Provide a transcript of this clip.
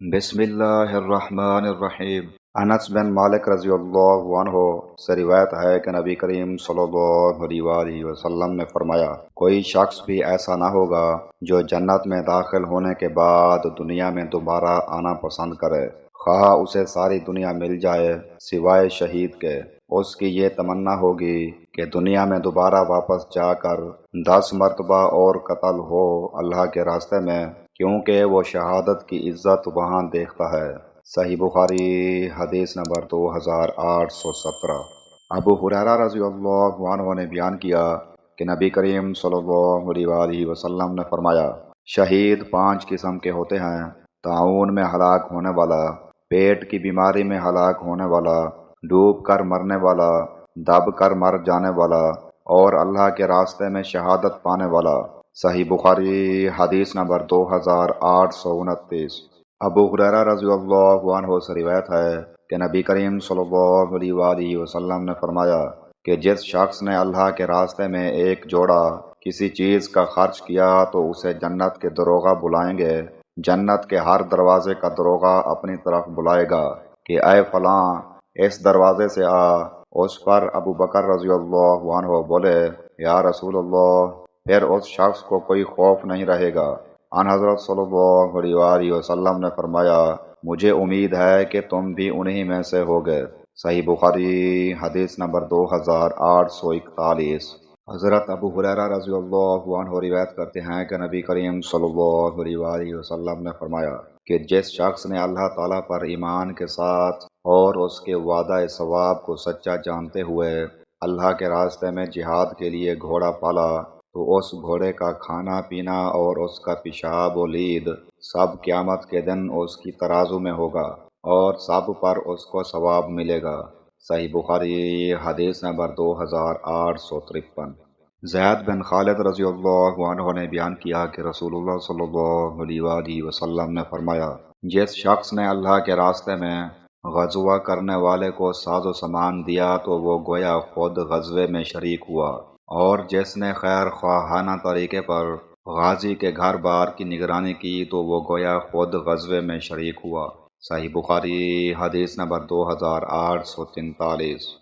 بسم اللہ الرحمن الرحیم۔ انس بن مالک رضی اللہ عنہ سے روایت ہے کہ نبی کریم صلی اللہ علیہ وآلہ وسلم نے فرمایا، کوئی شخص بھی ایسا نہ ہوگا جو جنت میں داخل ہونے کے بعد دنیا میں دوبارہ آنا پسند کرے، خواہ اسے ساری دنیا مل جائے سوائے شہید کے۔ اس کی یہ تمنا ہوگی کہ دنیا میں دوبارہ واپس جا کر 10 مرتبہ اور قتل ہو اللہ کے راستے میں، کیونکہ وہ شہادت کی عزت وہاں دیکھتا ہے۔ صحیح بخاری حدیث نمبر 2817۔ ابو ہریرہ رضی اللہ عنہ نے بیان کیا کہ نبی کریم صلی اللہ علیہ وآلہ وسلم نے فرمایا، شہید 5 قسم کے ہوتے ہیں: طاعون میں ہلاک ہونے والا، پیٹ کی بیماری میں ہلاک ہونے والا، ڈوب کر مرنے والا، دب کر مر جانے والا، اور اللہ کے راستے میں شہادت پانے والا۔ صحیح بخاری حدیث نمبر 2829۔ ابو ہریرہ رضی اللہ عنہ سے روایت ہے کہ نبی کریم صلی اللہ علیہ وآلہ وسلم نے فرمایا کہ جس شخص نے اللہ کے راستے میں ایک جوڑا کسی چیز کا خرچ کیا تو اسے جنت کے دروغہ بلائیں گے۔ جنت کے ہر دروازے کا دروغہ اپنی طرف بلائے گا کہ اے فلاں، اس دروازے سے آ۔ اس پر ابو بکر رضی اللہ عنہ بولے، یا رسول اللہ، پھر اس شخص کو کوئی خوف نہیں رہے گا؟ ان حضرت صلی اللہ علیہ وآلہ وسلم نے فرمایا، مجھے امید ہے کہ تم بھی انہی میں سے ہوگے۔ صحیح بخاری حدیث نمبر 2841۔ حضرت ابو ہریرہ رضی اللہ عنہ روایت کرتے ہیں کہ نبی کریم صلی اللہ علیہ وآلہ وسلم نے فرمایا کہ جس شخص نے اللہ تعالیٰ پر ایمان کے ساتھ اور اس کے وعدہ ثواب کو سچا جانتے ہوئے اللہ کے راستے میں جہاد کے لیے گھوڑا پالا، تو اس گھوڑے کا کھانا پینا اور اس کا پیشاب و لید سب قیامت کے دن اس کی ترازو میں ہوگا اور سب پر اس کو ثواب ملے گا۔ صحیح بخاری حدیث نمبر 2853۔ زید بن خالد رضی اللہ عنہ نے بیان کیا کہ رسول اللہ صلی اللہ علیہ وآلہ وسلم نے فرمایا، جس شخص نے اللہ کے راستے میں غزوہ کرنے والے کو ساز و سامان دیا تو وہ گویا خود غزوے میں شریک ہوا، اور جس نے خیر خواہانہ طریقے پر غازی کے گھر بار کی نگرانی کی تو وہ گویا خود غزوے میں شریک ہوا۔ صحیح بخاری حدیث نمبر 2843۔